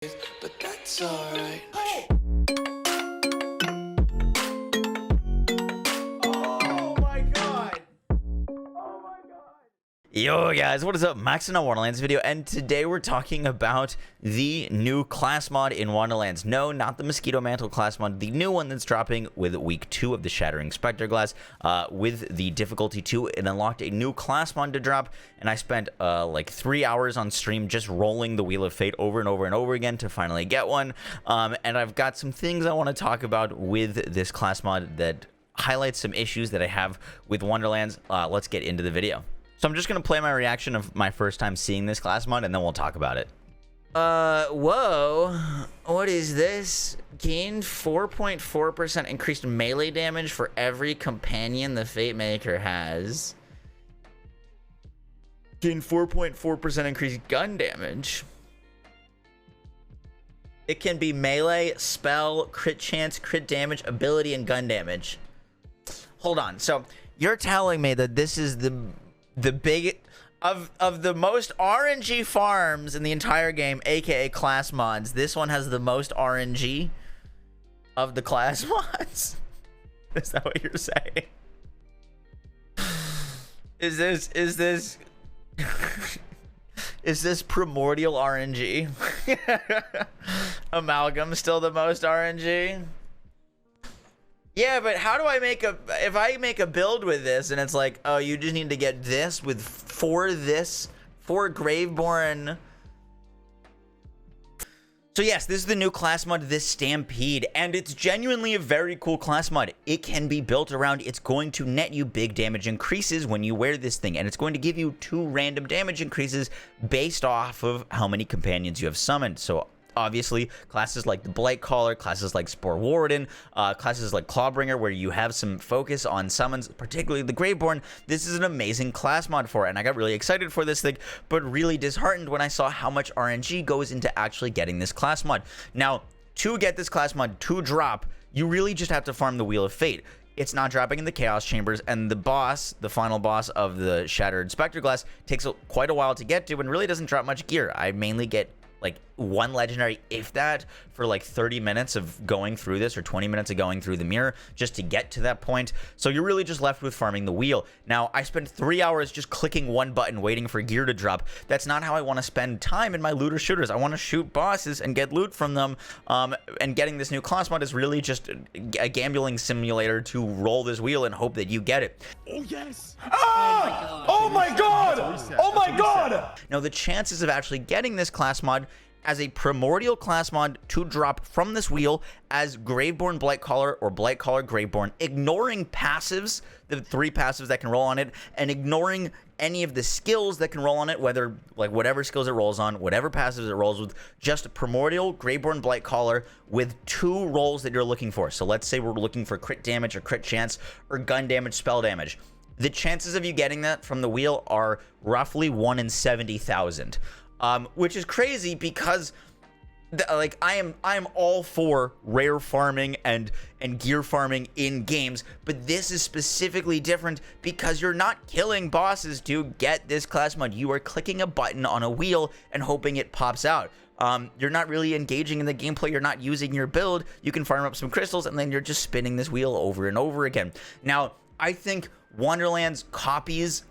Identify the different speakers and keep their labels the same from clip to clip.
Speaker 1: but that's alright.
Speaker 2: Oh my god!
Speaker 3: Yo guys, what is up? Max in a Wonderlands video, and today we're talking about the new class mod in Wonderlands. No, not the Mosquito Mantle class mod, the new one that's dropping with week 2 of the Shattering Spectre Glass. With the difficulty 2, it unlocked a new class mod to drop, and I spent like 3 hours on stream just rolling the Wheel of Fate over and over and over again to finally get one. And I've got some things I want to talk about with this class mod that highlights some issues that I have with Wonderlands. Let's get into the video. So I'm just going to play my reaction of my first time seeing this class mod, and then we'll talk about it. Whoa. What is this? Gained 4.4% increased melee damage for every companion the Fate Maker has. Gained 4.4% increased gun damage. It can be melee, spell, crit chance, crit damage, ability, and gun damage. Hold on. So you're telling me that this is the big of the most RNG farms in the entire game, aka class mods. This one has the most RNG of the class mods. Is that what you're saying? Is this is this primordial RNG? Amalgam still the most RNG? Yeah, but how do I make if I make a build with this and it's like, oh, you just need to get this with four Graveborn. So yes, this is the new class mod, this Stampede, and it's genuinely a very cool class mod. It can be built around, it's going to net you big damage increases when you wear this thing, and it's going to give you 2 random damage increases based off of how many companions you have summoned. So obviously, classes like the Blightcaller, classes like Spore Warden, classes like Clawbringer, where you have some focus on summons, particularly the Graveborn, this is an amazing class mod for it, and I got really excited for this thing, but really disheartened when I saw how much RNG goes into actually getting this class mod. Now, to get this class mod to drop, you really just have to farm the Wheel of Fate. It's not dropping in the Chaos Chambers, and the boss, the final boss of the Shattered Spectre Glass, takes quite a while to get to and really doesn't drop much gear. I mainly get like 1 legendary, if that, for like 30 minutes of going through this, or 20 minutes of going through the mirror just to get to that point. So you're really just left with farming the wheel. Now, I spent 3 hours just clicking one button waiting for gear to drop. That's not how I want to spend time in my looter shooters. I want to shoot bosses and get loot from them, and getting this new class mod is really just a gambling simulator to roll this wheel and hope that you get it.
Speaker 2: Oh yes! Ah! Oh my god! Oh my god!
Speaker 3: Now, the chances of actually getting this class mod as a primordial class mod to drop from this wheel as Graveborn Blightcaller or Blightcaller Graveborn, ignoring passives, the 3 passives that can roll on it, and ignoring any of the skills that can roll on it, whether like whatever skills it rolls on, whatever passives it rolls with, just primordial Graveborn Blightcaller with 2 rolls that you're looking for. So let's say we're looking for crit damage or crit chance or gun damage, spell damage. The chances of you getting that from the wheel are roughly 1 in 70,000. Which is crazy because like I am all for rare farming and gear farming in games, but this is specifically different because you're not killing bosses to get this class mod. You are clicking a button on a wheel and hoping it pops out. You're not really engaging in the gameplay. You're not using your build. You can farm up some crystals and then you're just spinning this wheel over and over again. Now, I think Wonderlands copies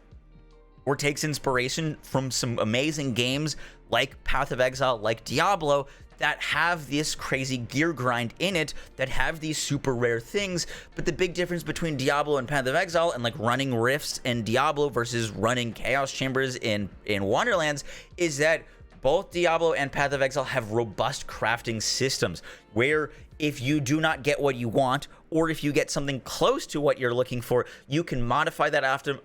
Speaker 3: or takes inspiration from some amazing games like Path of Exile, like Diablo, that have this crazy gear grind in it, that have these super rare things. But the big difference between Diablo and Path of Exile, and like running rifts in Diablo versus running Chaos Chambers in Wonderlands, is that both Diablo and Path of Exile have robust crafting systems where if you do not get what you want, or if you get something close to what you're looking for, you can modify that after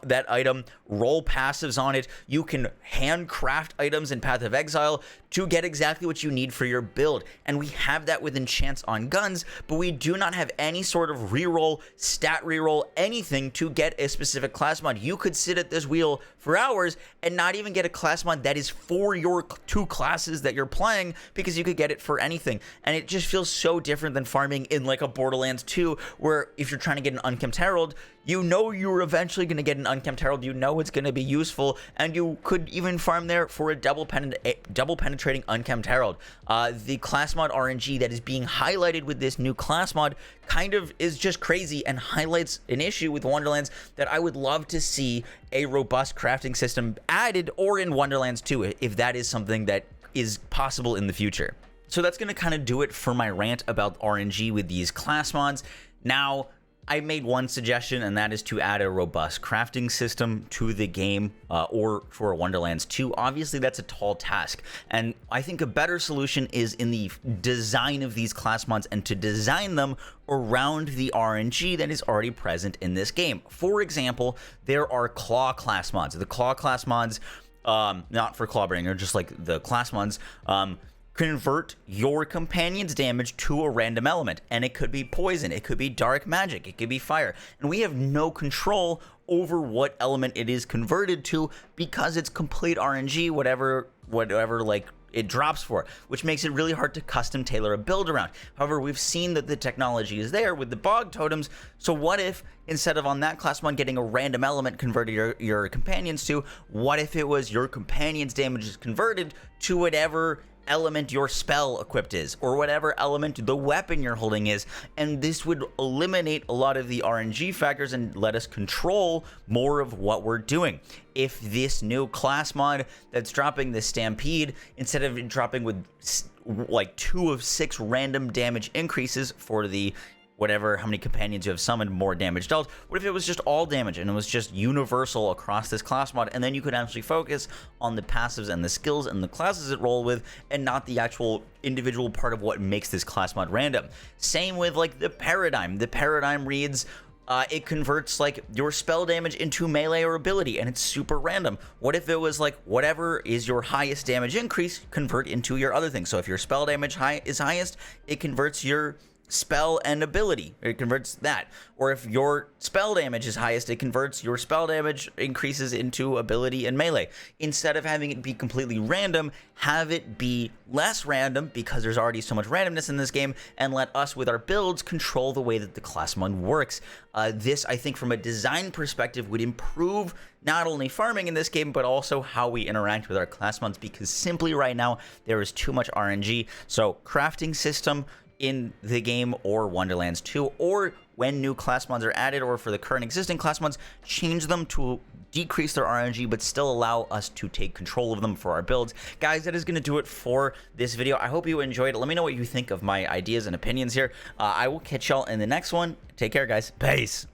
Speaker 3: that item, roll passives on it. You can handcraft items in Path of Exile to get exactly what you need for your build, and we have that with enchants on guns, but we do not have any sort of reroll, stat reroll, anything to get a specific class mod. You could sit at this wheel for hours and not even get a class mod that is for your 2 classes that you're playing, because you could get it for anything, and it just feels so different than farming in like a Borderlands 2, where if you're trying to get an Unkempt Herald, you know you're eventually going to get an Unkempt Herald, you know it's going to be useful, and you could even farm there for a double penetrating Unkempt Herald. The Classmod RNG that is being highlighted with this new Classmod kind of is just crazy and highlights an issue with Wonderlands that I would love to see a robust crafting system added, or in Wonderlands 2, if that is something that is possible in the future. So that's going to kind of do it for my rant about RNG with these class mods. Now, I made one suggestion, and that is to add a robust crafting system to the game, or for Wonderlands 2. Obviously, that's a tall task, and I think a better solution is in the design of these class mods and to design them around the RNG that is already present in this game. For example, there are claw class mods. The claw class mods, not for Clawbringer, just like the class mods, convert your companion's damage to a random element, and it could be poison, it could be dark magic, it could be fire, and we have no control over what element it is converted to because it's complete RNG, whatever like it drops for, which makes it really hard to custom tailor a build around. However, we've seen that the technology is there with the bog totems, so what if instead of on that class mod getting a random element converted your companions to, what if it was your companion's damage is converted to whatever element your spell equipped is, or whatever element the weapon you're holding is, and this would eliminate a lot of the RNG factors and let us control more of what we're doing. If this new class mod that's dropping, the Stampede, instead of dropping with like 2 of 6 random damage increases for the whatever, how many companions you have summoned, more damage dealt. What if it was just all damage and it was just universal across this class mod, and then you could actually focus on the passives and the skills and the classes it roll with, and not the actual individual part of what makes this class mod random. Same with like the Paradigm. The Paradigm reads, it converts like your spell damage into melee or ability, and it's super random. What if it was like whatever is your highest damage increase, convert into your other thing? So if your spell damage is highest, it converts your spell and ability, it converts that. Or if your spell damage is highest, it converts your spell damage increases into ability and melee. Instead of having it be completely random, have it be less random, because there's already so much randomness in this game, and let us with our builds control the way that the class mod works. This, I think, from a design perspective, would improve not only farming in this game, but also how we interact with our class mods, because simply right now there is too much RNG. So crafting system in the game, or Wonderlands 2, or when new class mods are added, or for the current existing class mods, change them to decrease their RNG but still allow us to take control of them for our builds. Guys, that is going to do it for this video. I hope you enjoyed it. Let me know what you think of my ideas and opinions here. I will catch y'all in the next one. Take care, guys. Peace.